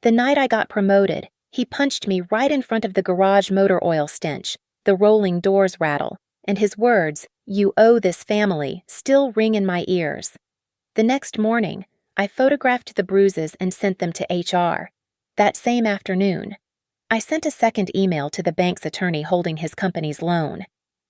The night I got promoted, he punched me right in front of the garage motor oil stench, the rolling doors rattle, and his words, "You owe this family," still ring in my ears. The next morning, I photographed the bruises and sent them to HR. That same afternoon, I sent a second email to the bank's attorney holding his company's loan.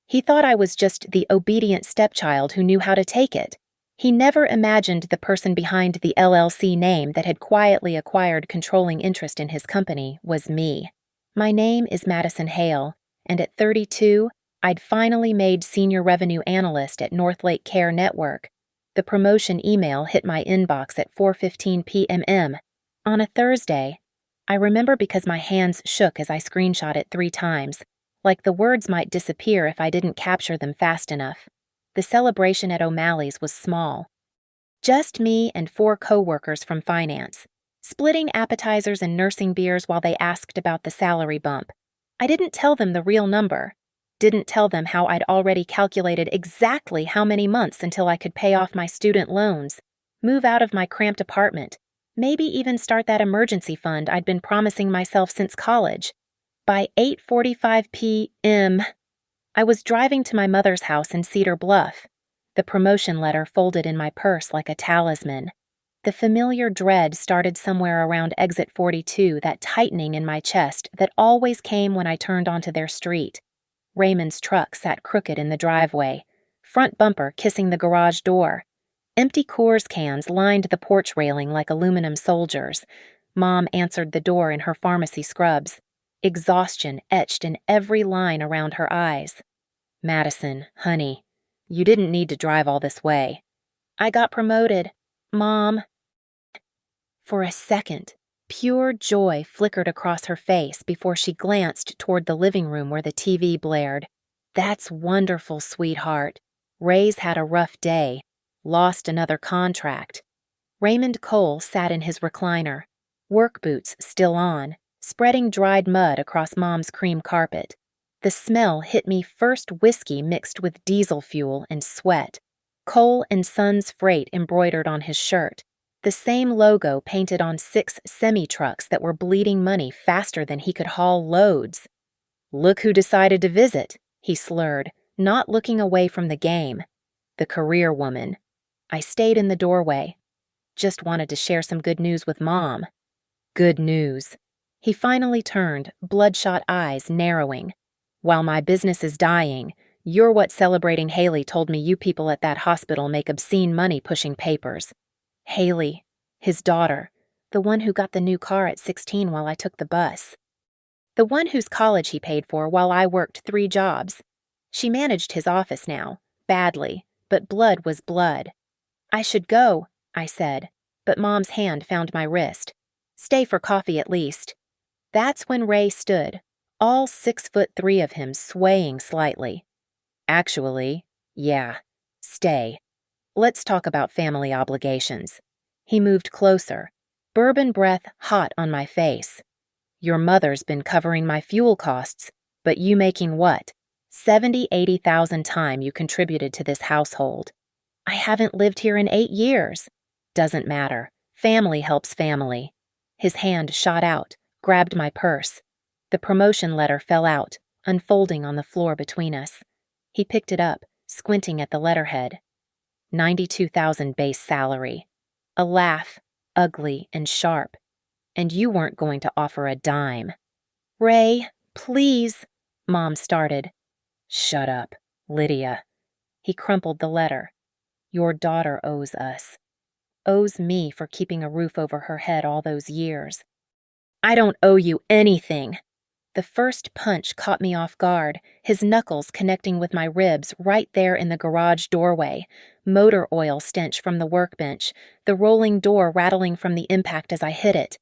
He thought I was just the obedient stepchild who knew how to take it. He never imagined the person behind the LLC name that had quietly acquired controlling interest in his company was me. My name is Madison Hale, and at 32, I'd finally made Senior Revenue Analyst at Northlake Care Network. The promotion email hit my inbox at 4:15 p.m. on a Thursday. I remember because my hands shook as I screenshot it 3 times, like the words might disappear if I didn't capture them fast enough. The celebration at O'Malley's was small. Just me and 4 co-workers from finance, splitting appetizers and nursing beers while they asked about the salary bump. I didn't tell them the real number. Didn't tell them how I'd already calculated exactly how many months until I could pay off my student loans, move out of my cramped apartment, maybe even start that emergency fund I'd been promising myself since college. By 8:45 p.m., I was driving to my mother's house in Cedar Bluff, the promotion letter folded in my purse like a talisman. The familiar dread started somewhere around exit 42, that tightening in my chest that always came when I turned onto their street. Raymond's truck sat crooked in the driveway, front bumper kissing the garage door. Empty Coors cans lined the porch railing like aluminum soldiers. Mom answered the door in her pharmacy scrubs, exhaustion etched in every line around her eyes. "Madison, honey, you didn't need to drive all this way." "I got promoted, Mom." For a second, pure joy flickered across her face before she glanced toward the living room where the TV blared. "That's wonderful, sweetheart. Ray's had a rough day. Lost another contract." Raymond Cole sat in his recliner, work boots still on, spreading dried mud across Mom's cream carpet. The smell hit me first whiskey mixed with diesel fuel and sweat. Cole and Sons Freight embroidered on his shirt, the same logo painted on 6 semi-trucks that were bleeding money faster than he could haul loads. "Look who decided to visit," he slurred, not looking away from the game. "The career woman." I stayed in the doorway. "Just wanted to share some good news with Mom." "Good news." He finally turned, bloodshot eyes narrowing. "While my business is dying, you're what Celebrating Haley told me you people at that hospital make obscene money pushing papers." Haley, his daughter, the one who got the new car at 16 while I took the bus. The one whose college he paid for while I worked 3 jobs. She managed his office now, badly, but blood was blood. "I should go," I said, but Mom's hand found my wrist. "Stay for coffee at least." That's when Ray stood, all 6'3" of him swaying slightly. "Actually, yeah, stay. Let's talk about family obligations." He moved closer, bourbon breath hot on my face. "Your mother's been covering my fuel costs, but you making what? 70,000-80,000 time you contributed to this household. I haven't lived here in 8 years. Doesn't matter. Family helps family." His hand shot out, grabbed my purse. The promotion letter fell out, unfolding on the floor between us. He picked it up, squinting at the letterhead. 92,000 base salary. A laugh, ugly and sharp. "And you weren't going to offer a dime." "Ray, please," Mom started. "Shut up, Lydia." He crumpled the letter. "Your daughter owes us. Owes me for keeping a roof over her head all those years." "I don't owe you anything." The first punch caught me off guard, his knuckles connecting with my ribs right there in the garage doorway, motor oil stench from the workbench, the rolling door rattling from the impact as I hit it.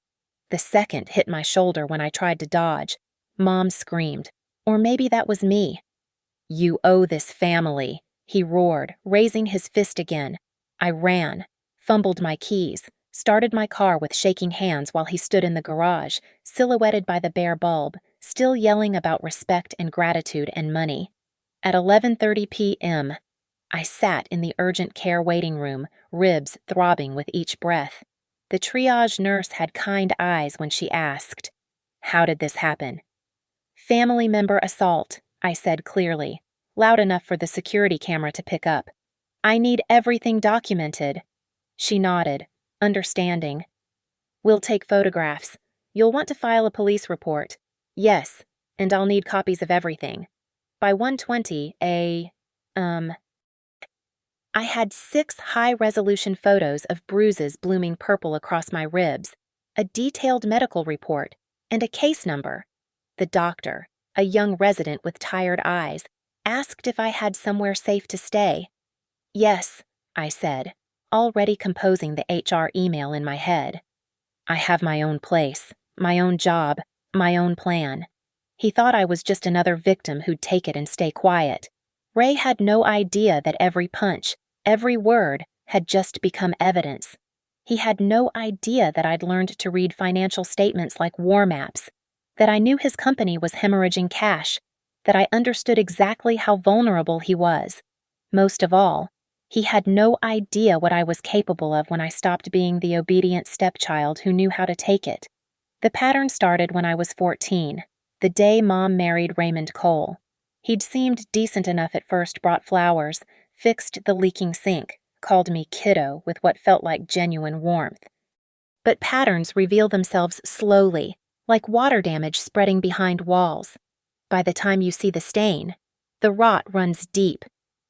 The second hit my shoulder when I tried to dodge. Mom screamed. Or maybe that was me. "You owe this family," he roared, raising his fist again. I ran, fumbled my keys, started my car with shaking hands while he stood in the garage, silhouetted by the bare bulb, still yelling about respect and gratitude and money. At 11:30 p.m., I sat in the urgent care waiting room, ribs throbbing with each breath. The triage nurse had kind eyes when she asked, "How did this happen?" "Family member assault," I said clearly, loud enough for the security camera to pick up. "I need everything documented." She nodded, understanding. "We'll take photographs. You'll want to file a police report." "Yes, and I'll need copies of everything. By 1:20, I had 6 high-resolution photos of bruises blooming purple across my ribs, a detailed medical report, and a case number. The doctor, a young resident with tired eyes, asked if I had somewhere safe to stay. "Yes," I said, already composing the HR email in my head. "I have my own place, my own job, my own plan." He thought I was just another victim who'd take it and stay quiet. Ray had no idea that every punch, every word, had just become evidence. He had no idea that I'd learned to read financial statements like war maps, that I knew his company was hemorrhaging cash, that I understood exactly how vulnerable he was. Most of all, he had no idea what I was capable of when I stopped being the obedient stepchild who knew how to take it. The pattern started when I was 14, the day Mom married Raymond Cole. He'd seemed decent enough at first, brought flowers, fixed the leaking sink, called me kiddo with what felt like genuine warmth. But patterns reveal themselves slowly, like water damage spreading behind walls. By the time you see the stain, the rot runs deep.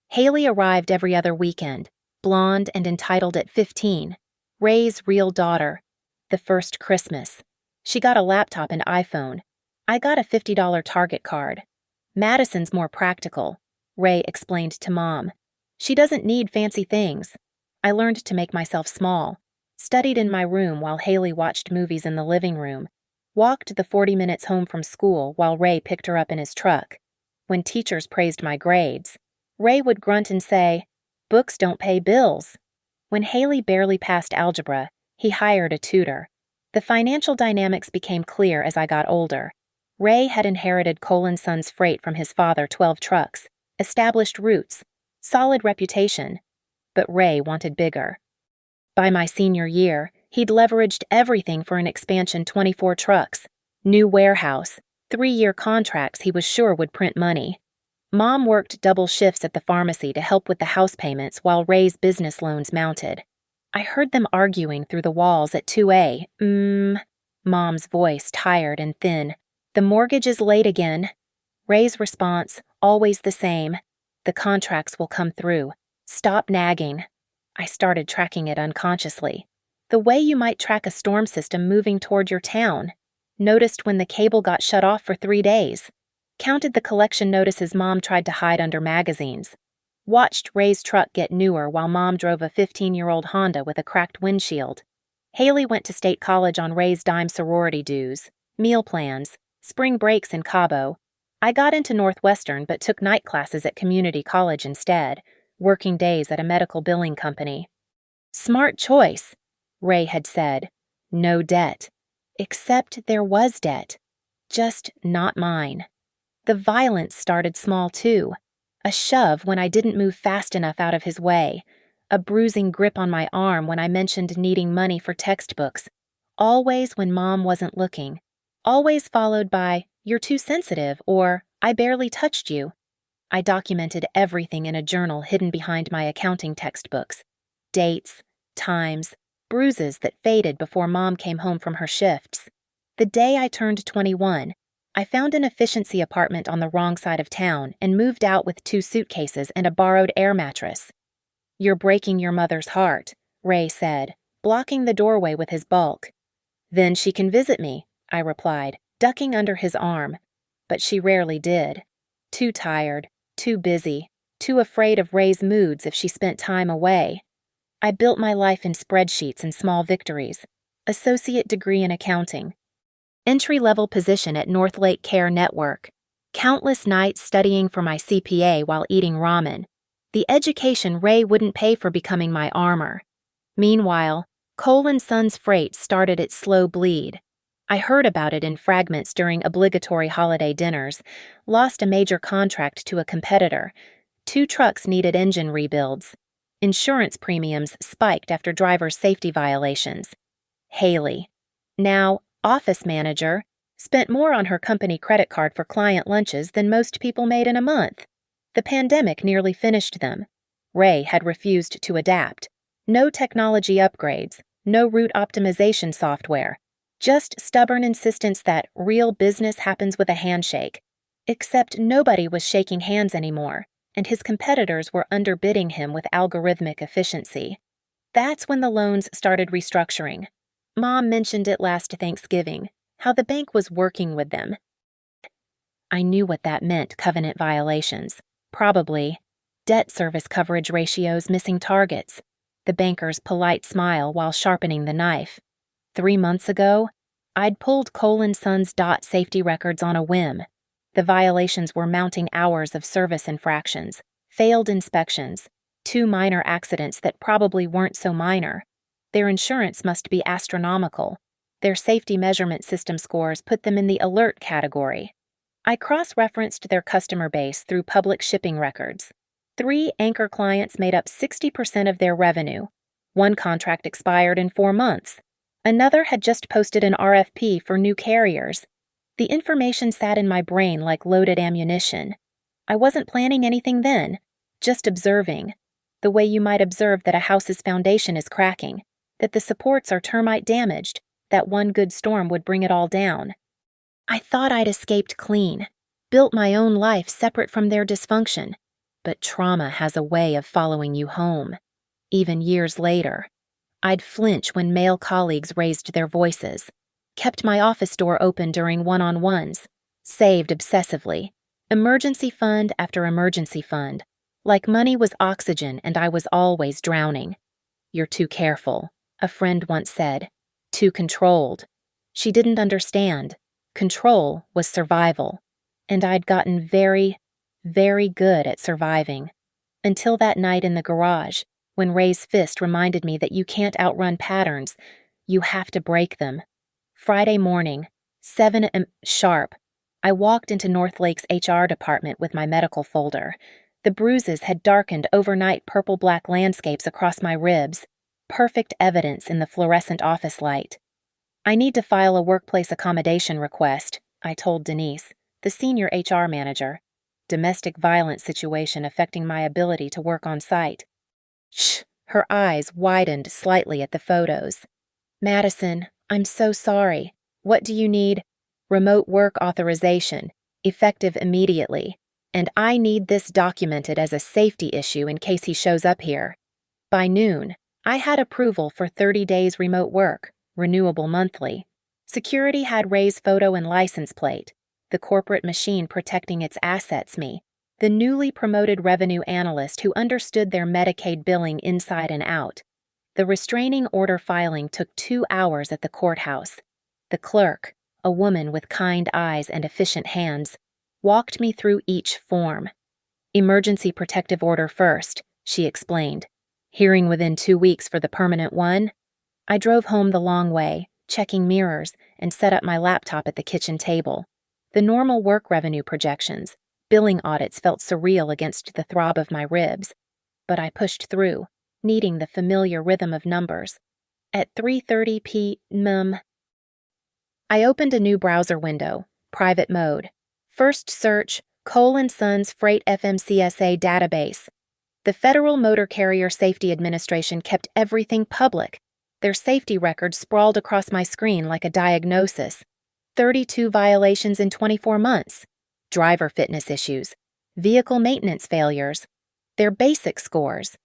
Haley arrived every other weekend, blonde and entitled at 15, Ray's real daughter. The first Christmas. She got a laptop and iPhone. I got a $50 Target card. "Madison's more practical," Ray explained to Mom. "She doesn't need fancy things." I learned to make myself small, studied in my room while Haley watched movies in the living room, walked the 40 minutes home from school while Ray picked her up in his truck. When teachers praised my grades, Ray would grunt and say, "Books don't pay bills." When Haley barely passed algebra, he hired a tutor. The financial dynamics became clear as I got older. Ray had inherited Cole & Sons freight from his father, 12 trucks, established roots, solid reputation, but Ray wanted bigger. By my senior year, he'd leveraged everything for an expansion: 24 trucks, new warehouse, 3-year contracts he was sure would print money. Mom worked double shifts at the pharmacy to help with the house payments while Ray's business loans mounted. I heard them arguing through the walls at 2A. Mom's voice, tired and thin. "The mortgage is late again." Ray's response, always the same. "The contracts will come through. Stop nagging." I started tracking it unconsciously, the way you might track a storm system moving toward your town. Noticed when the cable got shut off for 3 days. Counted the collection notices Mom tried to hide under magazines. Watched Ray's truck get newer while Mom drove a 15-year-old Honda with a cracked windshield. Haley went to state college on Ray's dime sorority dues, meal plans, spring breaks in Cabo. I got into Northwestern but took night classes at community college instead, working days at a medical billing company. "Smart choice," Ray had said. "No debt." Except there was debt. Just not mine. The violence started small too. A shove when I didn't move fast enough out of his way. A bruising grip on my arm when I mentioned needing money for textbooks. Always when Mom wasn't looking. Always followed by, "You're too sensitive," or "I barely touched you." I documented everything in a journal hidden behind my accounting textbooks. Dates, times, bruises that faded before Mom came home from her shifts. The day I turned 21, I found an efficiency apartment on the wrong side of town and moved out with 2 suitcases and a borrowed air mattress. "You're breaking your mother's heart," Ray said, blocking the doorway with his bulk. "Then she can visit me," I replied, ducking under his arm. But she rarely did. Too tired, too busy, too afraid of Ray's moods if she spent time away. I built my life in spreadsheets and small victories. Associate degree in accounting. Entry-level position at North Lake Care Network. Countless nights studying for my CPA while eating ramen. The education Ray wouldn't pay for becoming my armor. Meanwhile, Cole & Sons Freight started its slow bleed. I heard about it in fragments during obligatory holiday dinners, lost a major contract to a competitor. 2 trucks needed engine rebuilds. Insurance premiums spiked after drivers' safety violations. Haley. Now, office manager, spent more on her company credit card for client lunches than most people made in a month. The pandemic nearly finished them. Ray had refused to adapt. No technology upgrades, no route optimization software, just stubborn insistence that real business happens with a handshake. Except nobody was shaking hands anymore, and his competitors were underbidding him with algorithmic efficiency. That's when the loans started restructuring. Mom mentioned it last Thanksgiving, how the bank was working with them. I knew what that meant, covenant violations. Probably debt service coverage ratios missing targets. The banker's polite smile while sharpening the knife. 3 months ago, I'd pulled Cole & Sons' DOT safety records on a whim. The violations were mounting hours of service infractions, failed inspections, 2 minor accidents that probably weren't so minor. Their insurance must be astronomical. Their safety measurement system scores put them in the alert category. I cross-referenced their customer base through public shipping records. 3 anchor clients made up 60% of their revenue. 1 contract expired in 4 months. Another had just posted an RFP for new carriers. The information sat in my brain like loaded ammunition. I wasn't planning anything then, just observing. The way you might observe that a house's foundation is cracking, that the supports are termite damaged, that one good storm would bring it all down. I thought I'd escaped clean, built my own life separate from their dysfunction. But trauma has a way of following you home. Even years later, I'd flinch when male colleagues raised their voices, kept my office door open during one-on-ones, saved obsessively, emergency fund after emergency fund, like money was oxygen and I was always drowning. You're too careful, a friend once said, too controlled. She didn't understand. Control was survival, and I'd gotten very, very good at surviving. Until that night in the garage, when Ray's fist reminded me that you can't outrun patterns, you have to break them. Friday morning, 7 a.m. sharp, I walked into Northlake's HR department with my medical folder. The bruises had darkened overnight purple-black landscapes across my ribs, perfect evidence in the fluorescent office light. I need to file a workplace accommodation request, I told Denise, the senior HR manager. Domestic violence situation affecting my ability to work on site. Shh, her eyes widened slightly at the photos. Madison, I'm so sorry. What do you need? Remote work authorization, effective immediately. And I need this documented as a safety issue in case he shows up here. By noon, I had approval for 30 days remote work, renewable monthly. Security had Ray's photo and license plate. The corporate machine protecting its assets me, the newly promoted revenue analyst who understood their Medicaid billing inside and out. The restraining order filing took 2 hours at the courthouse. The clerk, a woman with kind eyes and efficient hands, walked me through each form. Emergency protective order first, she explained. Hearing within 2 weeks for the permanent one. I drove home the long way, checking mirrors, and set up my laptop at the kitchen table. The normal work revenue projections, billing audits felt surreal against the throb of my ribs, but I pushed through, needing the familiar rhythm of numbers. At 3:30 p.m., I opened a new browser window, private mode. First search, Cole & Sons Freight FMCSA database. The Federal Motor Carrier Safety Administration kept everything public. Their safety records sprawled across my screen like a diagnosis. 32 violations in 24 months, driver fitness issues, vehicle maintenance failures, their basic scores.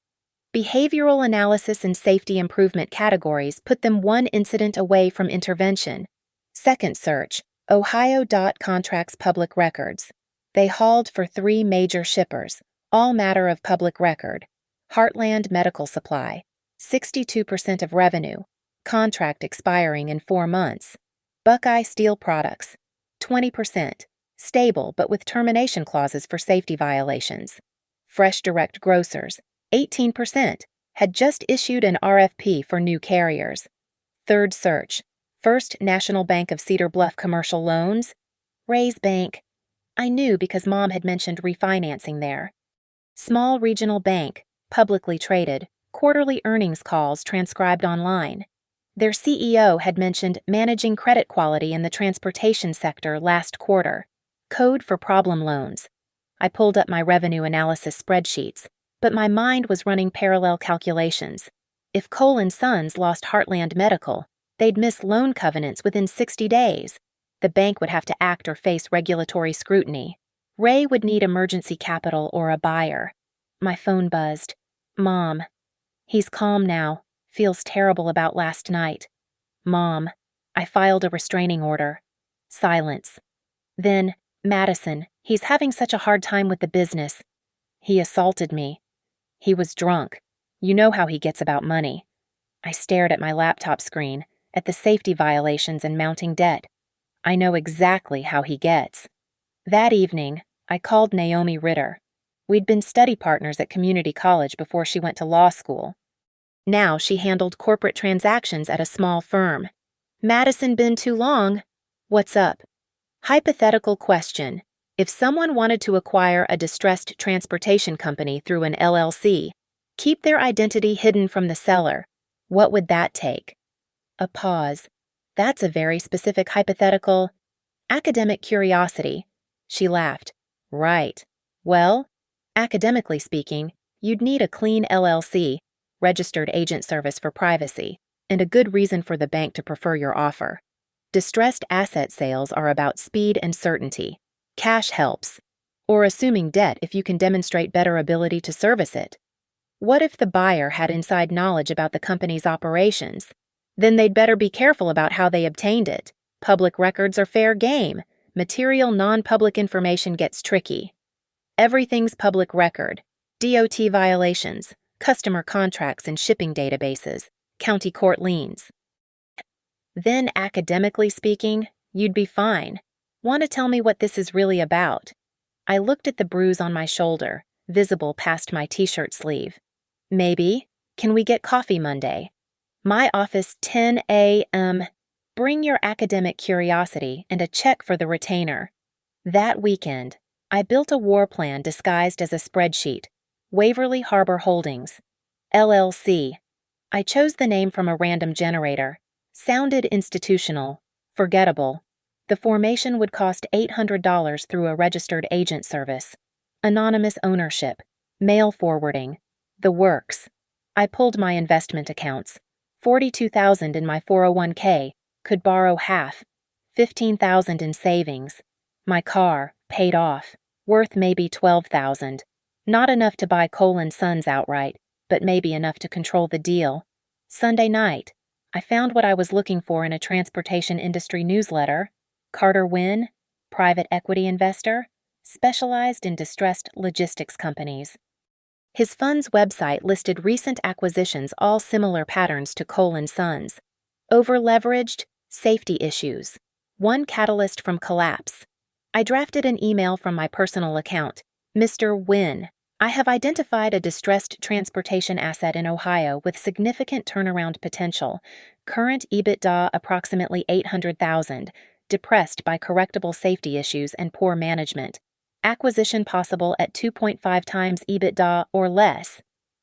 Behavioral analysis and safety improvement categories put them 1 incident away from intervention. Second search, Ohio DOT contracts public records. They hauled for 3 major shippers, all matter of public record. Heartland Medical Supply, 62% of revenue, contract expiring in 4 months. Buckeye Steel Products, 20%, stable but with termination clauses for safety violations. Fresh Direct Grocers, 18%, had just issued an RFP for new carriers. Third search, First National Bank of Cedar Bluff Commercial Loans. Ray's Bank. I knew because Mom had mentioned refinancing there. Small regional bank, publicly traded, quarterly earnings calls transcribed online. Their CEO had mentioned managing credit quality in the transportation sector last quarter. Code for problem loans. I pulled up my revenue analysis spreadsheets, but my mind was running parallel calculations. If Cole & Sons lost Heartland Medical, they'd miss loan covenants within 60 days. The bank would have to act or face regulatory scrutiny. Ray would need emergency capital or a buyer. My phone buzzed. Mom. He's calm now. Feels terrible about last night. Mom. I filed a restraining order. Silence. Then, Madison. He's having such a hard time with the business. He assaulted me. He was drunk. You know how he gets about money. I stared at my laptop screen, at the safety violations and mounting debt. I know exactly how he gets. That evening, I called Naomi Ritter. We'd been study partners at community college before she went to law school. Now she handled corporate transactions at a small firm. Madison been too long? What's up? Hypothetical question. If someone wanted to acquire a distressed transportation company through an LLC, keep their identity hidden from the seller, what would that take? A pause. That's a very specific hypothetical. Academic curiosity. She laughed. Right. Well, academically speaking, you'd need a clean LLC, registered agent service for privacy, and a good reason for the bank to prefer your offer. Distressed asset sales are about speed and certainty. Cash helps. Or assuming debt if you can demonstrate better ability to service it. What if the buyer had inside knowledge about the company's operations? Then they'd better be careful about how they obtained it. Public records are fair game. Material non-public information gets tricky. Everything's public record. DOT violations, customer contracts and shipping databases, county court liens. Then, academically speaking, you'd be fine. Want to tell me what this is really about? I looked at the bruise on my shoulder, visible past my t-shirt sleeve. Maybe. Can we get coffee Monday? My office 10 a.m. Bring your academic curiosity and a check for the retainer. That weekend, I built a war plan disguised as a spreadsheet. Waverly Harbor Holdings. LLC. I chose the name from a random generator. Sounded institutional. Forgettable. The formation would cost $800 through a registered agent service. Anonymous ownership. Mail forwarding. The works. I pulled my investment accounts. $42,000 in my 401k. Could borrow half. $15,000 in savings. My car, paid off. Worth maybe $12,000. Not enough to buy Cole & Sons outright, but maybe enough to control the deal. Sunday night. I found what I was looking for in a transportation industry newsletter. Carter Wynn, private equity investor, specialized in distressed logistics companies. His fund's website listed recent acquisitions, all similar patterns to Cole & Sons. Over-leveraged, safety issues. One catalyst from collapse. I drafted an email from my personal account. Mr. Wynn, I have identified a distressed transportation asset in Ohio with significant turnaround potential. Current EBITDA approximately $800,000, depressed by correctable safety issues and poor management. Acquisition possible at 2.5 times EBITDA or less.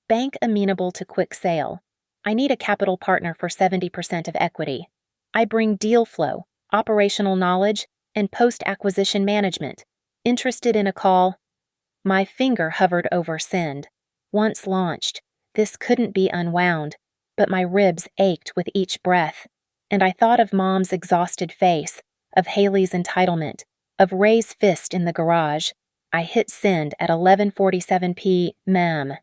Bank amenable to quick sale. I need a capital partner for 70% of equity. I bring deal flow, operational knowledge, and post-acquisition management. Interested in a call? My finger hovered over send. Once launched, this couldn't be unwound, but my ribs ached with each breath, and I thought of Mom's exhausted face, of Haley's entitlement, of Ray's fist in the garage. I hit send at 11:47 p.m.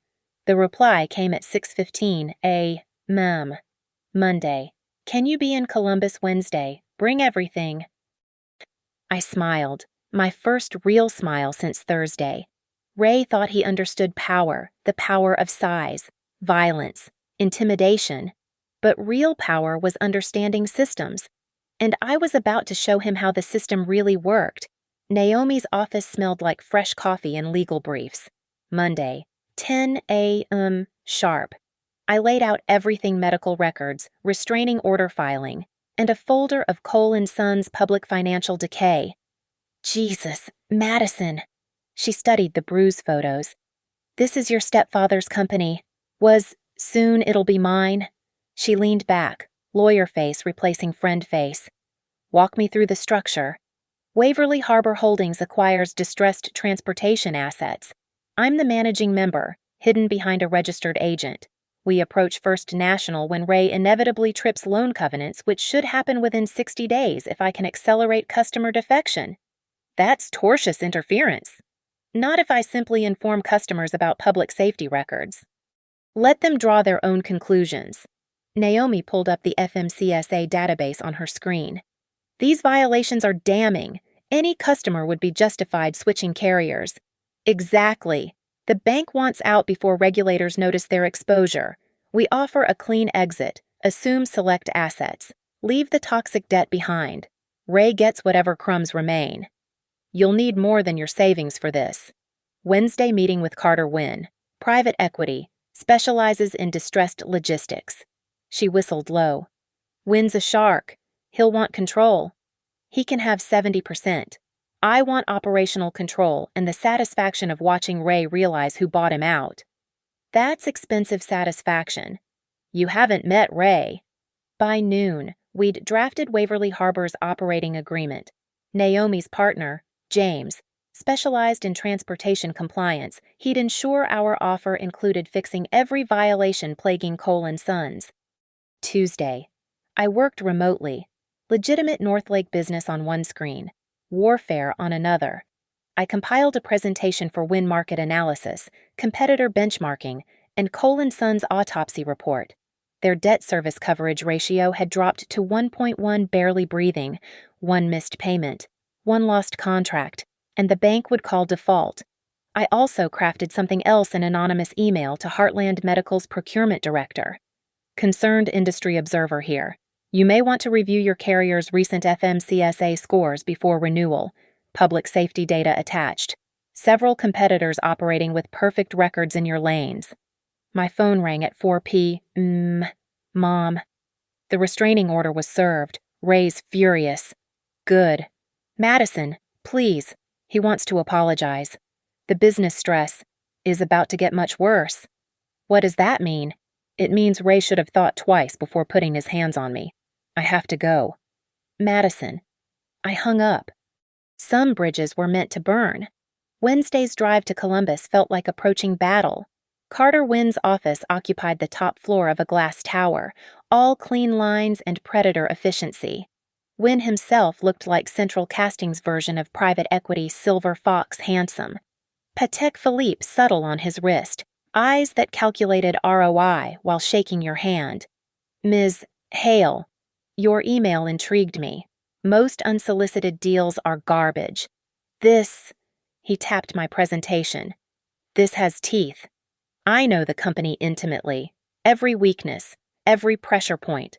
The reply came at 6:15 a.m. Monday. Can you be in Columbus Wednesday? Bring everything. I smiled, my first real smile since Thursday. Ray thought he understood power, the power of size, violence, intimidation. But real power was understanding systems. And I was about to show him how the system really worked. Naomi's office smelled like fresh coffee and legal briefs. Monday, 10 a.m. sharp. I laid out everything: medical records, restraining order filing, and a folder of Cole & Sons public financial decay. Jesus, Madison. She studied the bruise photos. This is your stepfather's company. Soon it'll be mine. She leaned back, Lawyer face replacing friend face. Walk me through the structure. Waverly Harbor Holdings acquires distressed transportation assets. I'm the managing member, hidden behind a registered agent. We approach First National when Ray inevitably trips loan covenants, which should happen within 60 days if I can accelerate customer defection. That's tortious interference. Not if I simply inform customers about public safety records. Let them draw their own conclusions. Naomi pulled up the FMCSA database on her screen. These violations are damning. Any customer would be justified switching carriers. Exactly. The bank wants out before regulators notice their exposure. We offer a clean exit, assume select assets, leave the toxic debt behind. Ray gets whatever crumbs remain. You'll need more than your savings for this. Wednesday meeting with Carter Wynn, private equity, specializes in distressed logistics. She whistled low. Wynn's a shark. He'll want control. He can have 70%. I want operational control and the satisfaction of watching Ray realize who bought him out. That's expensive satisfaction. You haven't met Ray. By noon, we'd drafted Waverly Harbor's operating agreement. Naomi's partner, James, specialized in transportation compliance. He'd ensure our offer included fixing every violation plaguing Cole & Sons. Tuesday. I worked remotely. Legitimate Northlake business on one screen, warfare on another. I compiled a presentation for Wynn market analysis, competitor benchmarking, and Cole & Sons autopsy report. Their debt service coverage ratio had dropped to 1.1, barely breathing, one missed payment, one lost contract, and the bank would call default. I also crafted something else in anonymous email to Heartland Medical's procurement director. Concerned industry observer here. You may want to review your carrier's recent FMCSA scores before renewal. Public safety data attached. Several competitors operating with perfect records in your lanes. My phone rang at 4 p.m. Mom. The restraining order was served. Ray's furious. Good. Madison, please. He wants to apologize. The business stress is about to get much worse. What does that mean? It means Ray should have thought twice before putting his hands on me. I have to go. Madison. I hung up. Some bridges were meant to burn. Wednesday's drive to Columbus felt like approaching battle. Carter Wynn's office occupied the top floor of a glass tower, all clean lines and predator efficiency. Wynn himself looked like Central Casting's version of private equity Silver Fox handsome. Patek Philippe subtle on his wrist, eyes that calculated ROI while shaking your hand. Ms. Hale, your email intrigued me. Most unsolicited deals are garbage. This, he tapped my presentation. This has teeth. I know the company intimately, every weakness, every pressure point.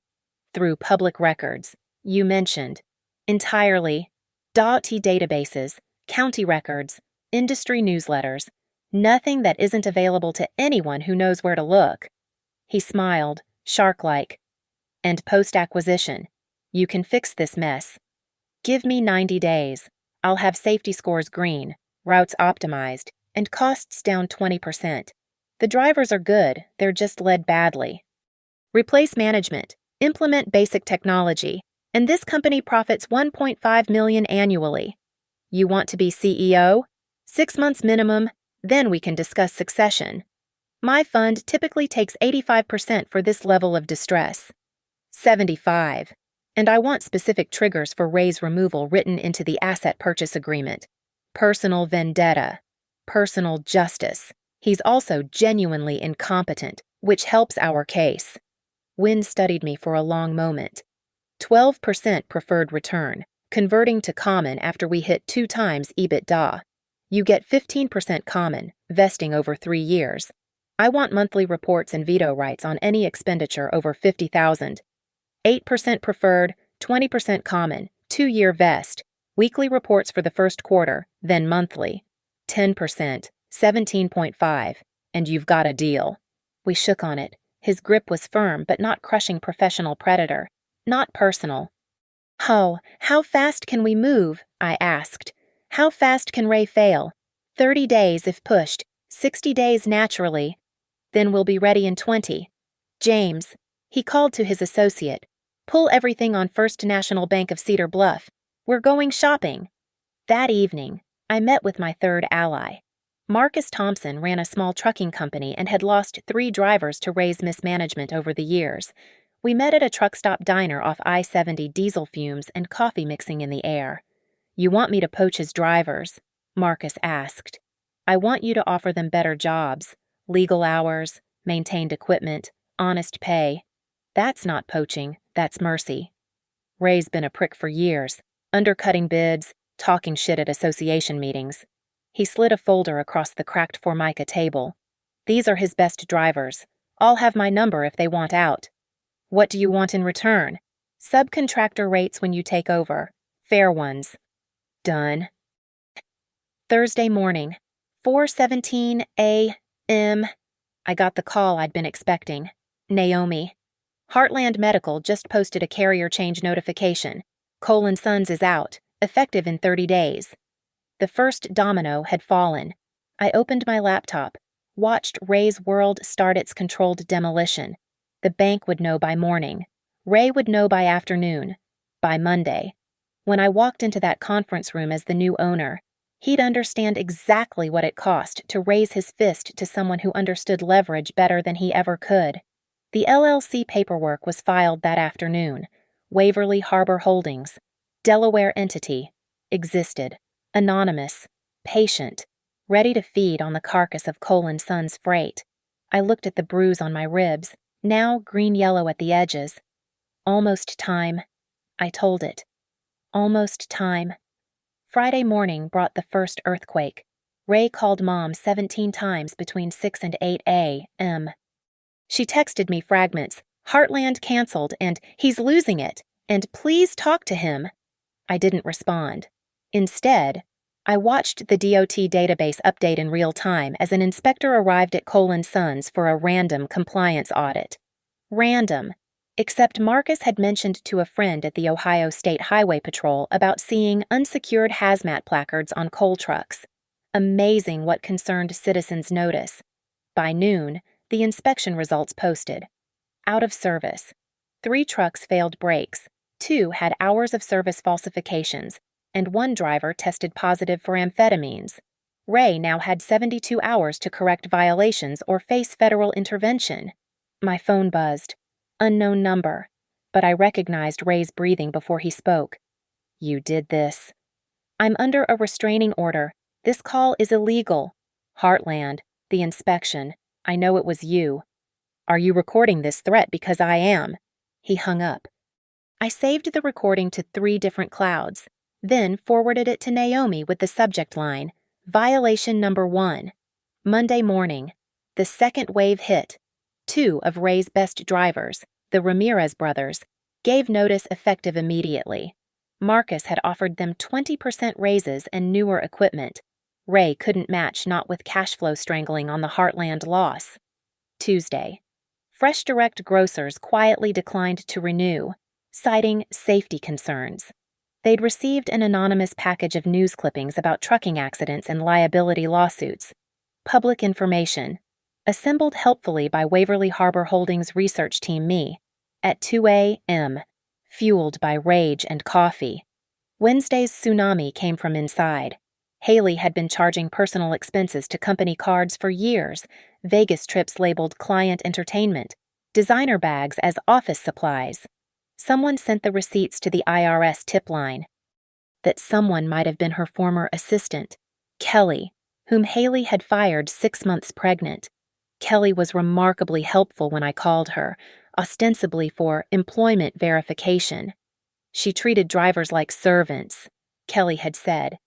Through public records, you mentioned, entirely, DOT databases, county records, industry newsletters, nothing that isn't available to anyone who knows where to look. He smiled, shark-like. And post-acquisition, you can fix this mess. Give me 90 days. I'll have safety scores green, routes optimized, and costs down 20%. The drivers are good, they're just led badly. Replace management, implement basic technology, and this company profits $1.5 million annually. You want to be CEO? 6 months minimum, then we can discuss succession. My fund typically takes 85% for this level of distress. 75. And I want specific triggers for Ray's removal written into the asset purchase agreement. Personal vendetta. Personal justice. He's also genuinely incompetent, which helps our case. Wynn studied me for a long moment. 12% preferred return, converting to common after we hit 2 times EBITDA. You get 15% common, vesting over 3 years. I want monthly reports and veto rights on any expenditure over $50,000. 8% preferred, 20% common, 2-year vest, weekly reports for the first quarter, then monthly. 10%, 17.5, and you've got a deal. We shook on it. His grip was firm but not crushing professional predator. Not personal. Oh, how fast can we move? I asked. How fast can Ray fail? 30 days if pushed, 60 days naturally. Then we'll be ready in 20. James. He called to his associate. Pull everything on First National Bank of Cedar Bluff. We're going shopping. That evening, I met with my third ally. Marcus Thompson ran a small trucking company and had lost 3 drivers to Ray's mismanagement over the years. We met at a truck stop diner off I-70, diesel fumes and coffee mixing in the air. "You want me to poach his drivers?" Marcus asked. "I want you to offer them better jobs, legal hours, maintained equipment, honest pay. That's not poaching, that's mercy." Ray's been a prick for years, undercutting bids, talking shit at association meetings. He slid a folder across the cracked Formica table. "These are his best drivers. All have my number if they want out. What do you want in return? Subcontractor rates when you take over. Fair ones." Done. Thursday morning, 4:17 a.m. I got the call I'd been expecting. Naomi. "Heartland Medical just posted a carrier change notification. Cole & Sons is out, effective in 30 days. The first domino had fallen. I opened my laptop, watched Ray's world start its controlled demolition. The bank would know by morning. Ray would know by afternoon. By Monday. When I walked into that conference room as the new owner, he'd understand exactly what it cost to raise his fist to someone who understood leverage better than he ever could. The LLC paperwork was filed that afternoon. Waverly Harbor Holdings. Delaware entity. Existed. Anonymous. Patient. Ready to feed on the carcass of Cole & Sons freight. I looked at the bruise on my ribs, now green-yellow at the edges. Almost time. I told it. Almost time. Friday morning brought the first earthquake. Ray called Mom 17 times between 6 and 8 a.m. She texted me fragments, "Heartland canceled," and "He's losing it," and "Please talk to him." I didn't respond. Instead, I watched the DOT database update in real time as an inspector arrived at Cole & Sons for a random compliance audit. Random, except Marcus had mentioned to a friend at the Ohio State Highway Patrol about seeing unsecured hazmat placards on coal trucks. Amazing what concerned citizens notice. By noon, the inspection results posted. Out of service. 3 trucks failed brakes, 2 had hours of service falsifications, and 1 driver tested positive for amphetamines. Ray now had 72 hours to correct violations or face federal intervention. My phone buzzed. Unknown number, but I recognized Ray's breathing before he spoke. "You did this." "I'm under a restraining order. This call is illegal." "Heartland, the inspection. I know it was you." "Are you recording this threat because I am?" He hung up. I saved the recording to 3 different clouds, then forwarded it to Naomi with the subject line, "Violation number 1. Monday morning. The second wave hit. 2 of Ray's best drivers, the Ramirez brothers, gave notice effective immediately. Marcus had offered them 20% raises and newer equipment. Ray couldn't match, not with cash flow strangling on the Heartland loss. Tuesday. Fresh Direct grocers quietly declined to renew, citing safety concerns. They'd received an anonymous package of news clippings about trucking accidents and liability lawsuits. Public information. Assembled helpfully by Waverly Harbor Holdings research team me, at 2 a.m., fueled by rage and coffee. Wednesday's tsunami came from inside. Haley had been charging personal expenses to company cards for years, Vegas trips labeled client entertainment, designer bags as office supplies. Someone sent the receipts to the IRS tip line. That someone might have been her former assistant, Kelly, whom Haley had fired 6 months pregnant. Kelly was remarkably helpful when I called her, ostensibly for employment verification. She treated drivers like servants, Kelly had said.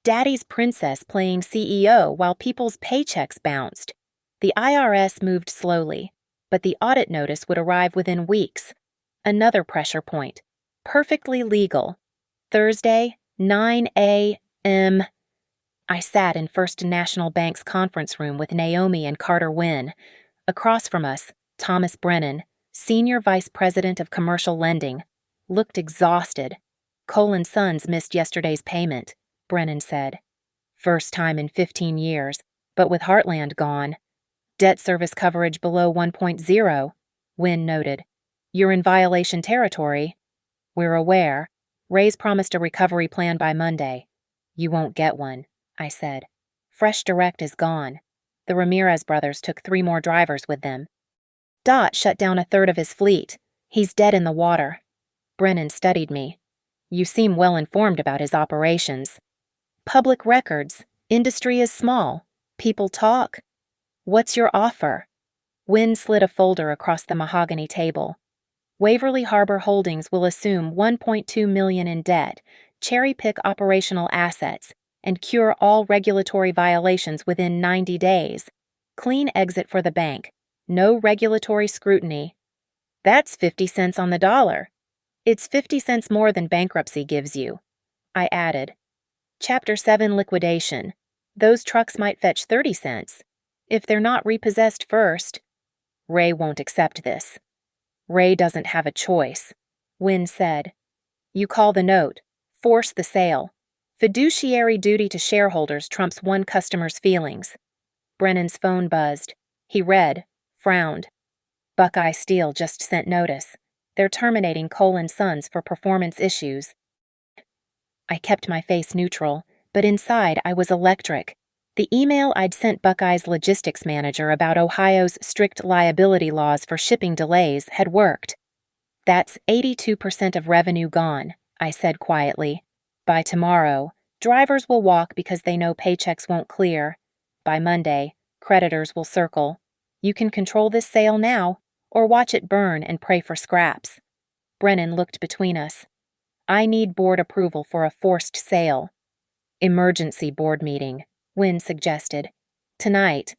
Daddy's princess playing CEO while people's paychecks bounced. The IRS moved slowly, but the audit notice would arrive within weeks. Another pressure point. Perfectly legal. Thursday, 9 a.m. I sat in First National Bank's conference room with Naomi and Carter Wynn. Across from us, Thomas Brennan, Senior Vice President of Commercial Lending, looked exhausted. Cole & Sons missed yesterday's payment, Brennan said. First time in 15 years, but with Heartland gone. Debt service coverage below 1.0, Wynn noted. You're in violation territory. We're aware. Ray's promised a recovery plan by Monday. You won't get one, I said. Fresh Direct is gone. The Ramirez brothers took 3 more drivers with them. Dot shut down a third of his fleet. He's dead in the water. Brennan studied me. You seem well informed about his operations. Public records. Industry is small. People talk. What's your offer? Wynn slid a folder across the mahogany table. Waverly Harbor Holdings will assume $1.2 million in debt, cherry-pick operational assets, and cure all regulatory violations within 90 days. Clean exit for the bank. No regulatory scrutiny. That's 50 cents on the dollar. It's 50 cents more than bankruptcy gives you, I added. Chapter 7 liquidation. Those trucks might fetch 30 cents. If they're not repossessed first. Ray won't accept this. Ray doesn't have a choice, Wynn said. You call the note. Force the sale. Fiduciary duty to shareholders trumps one customer's feelings. Brennan's phone buzzed. He read, frowned. Buckeye Steel just sent notice. They're terminating Cole & Sons for performance issues. I kept my face neutral, but inside I was electric. The email I'd sent Buckeye's logistics manager about Ohio's strict liability laws for shipping delays had worked. That's 82% of revenue gone, I said quietly. By tomorrow, drivers will walk because they know paychecks won't clear. By Monday, creditors will circle. You can control this sale now, or watch it burn and pray for scraps. Brennan looked between us. I need board approval for a forced sale. Emergency board meeting, Wynn suggested. Tonight.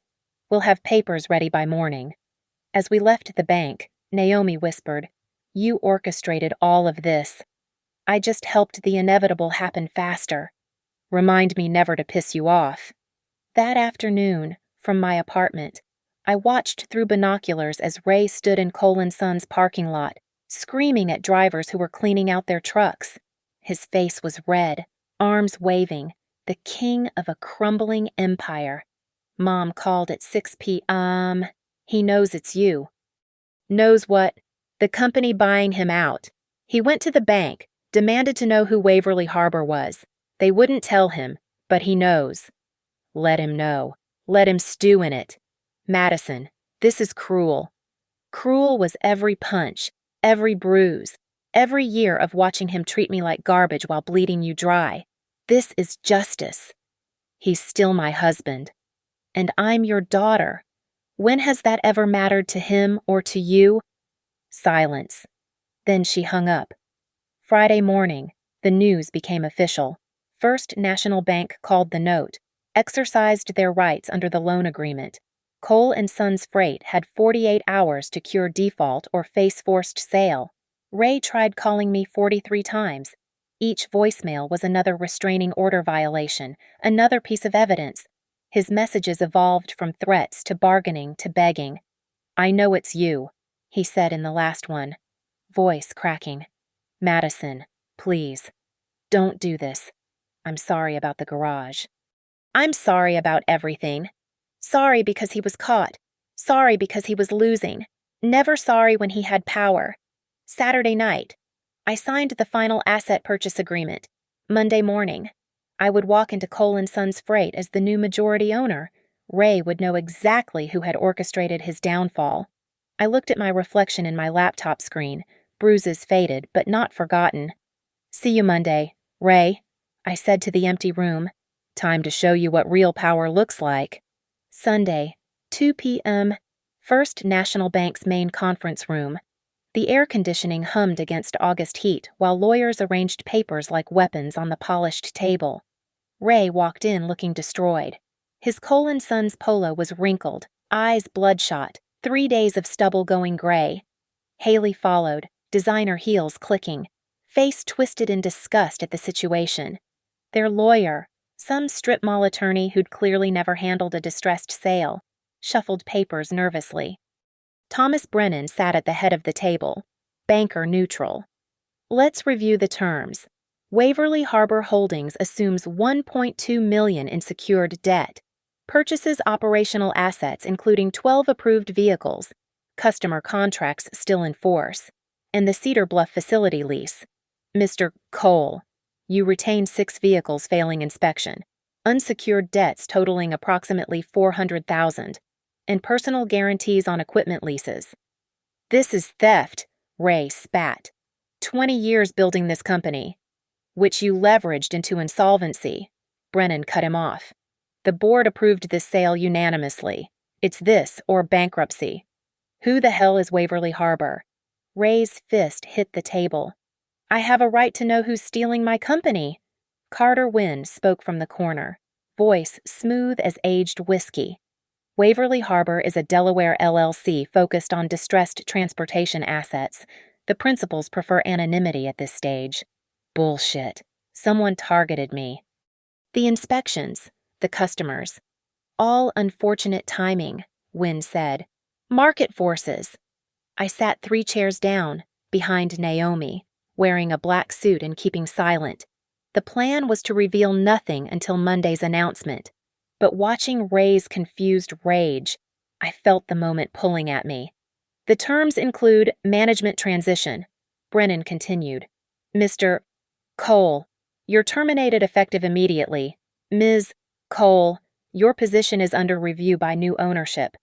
We'll have papers ready by morning. As we left the bank, Naomi whispered, You orchestrated all of this. I just helped the inevitable happen faster. Remind me never to piss you off. That afternoon, from my apartment, I watched through binoculars as Ray stood in Cole & Sons' parking lot, screaming at drivers who were cleaning out their trucks. His face was red, arms waving, the king of a crumbling empire. Mom called at 6 p.m. He knows it's you. Knows what? The company buying him out. He went to the bank, demanded to know who Waverly Harbor was. They wouldn't tell him, but he knows. Let him know. Let him stew in it. Madison, this is cruel. Cruel was every punch, every bruise, every year of watching him treat me like garbage while bleeding you dry. This is justice. He's still my husband. And I'm your daughter. When has that ever mattered to him or to you? Silence. Then she hung up. Friday morning, the news became official. First National Bank called the note, exercised their rights under the loan agreement. Cole & Sons Freight had 48 hours to cure default or face forced sale. Ray tried calling me 43 times. Each voicemail was another restraining order violation, another piece of evidence. His messages evolved from threats to bargaining to begging. I know it's you, he said in the last one, voice cracking. Madison, please, don't do this. I'm sorry about the garage. I'm sorry about everything. Sorry because he was caught. Sorry because he was losing. Never sorry when he had power. Saturday night. I signed the final asset purchase agreement. Monday morning. I would walk into Cole & Sons Freight as the new majority owner. Ray would know exactly who had orchestrated his downfall. I looked at my reflection in my laptop screen. Bruises faded, but not forgotten. See you Monday, Ray, I said to the empty room. Time to show you what real power looks like. Sunday, 2 p.m., First National Bank's main conference room. The air conditioning hummed against August heat while lawyers arranged papers like weapons on the polished table. Ray walked in looking destroyed. His Cole & Sons polo was wrinkled, eyes bloodshot, 3 days of stubble going gray. Haley followed, designer heels clicking, face twisted in disgust at the situation. Their lawyer, some strip mall attorney who'd clearly never handled a distressed sale, shuffled papers nervously. Thomas Brennan sat at the head of the table, banker neutral. Let's review the terms. Waverly Harbor Holdings assumes $1.2 million in secured debt, purchases operational assets including 12 approved vehicles, customer contracts still in force. and the Cedar Bluff facility lease. Mr. Cole, you retain 6 vehicles failing inspection, unsecured debts totaling approximately $400,000, and personal guarantees on equipment leases. This is theft, Ray spat. 20 years building this company, which you leveraged into insolvency. Brennan cut him off. The board approved this sale unanimously. It's this or bankruptcy. Who the hell is Waverly Harbor? Ray's fist hit the table. I have a right to know who's stealing my company. Carter Wynn spoke from the corner, voice smooth as aged whiskey. Waverly Harbor is a Delaware LLC focused on distressed transportation assets. The principals prefer anonymity at this stage. Bullshit. Someone targeted me. The inspections, the customers. All unfortunate timing, Wynn said. Market forces. I sat 3 chairs down, behind Naomi, wearing a black suit and keeping silent. The plan was to reveal nothing until Monday's announcement. But watching Ray's confused rage, I felt the moment pulling at me. The terms include management transition. Brennan continued. Mr. Cole, you're terminated effective immediately. Ms. Cole, your position is under review by new ownership.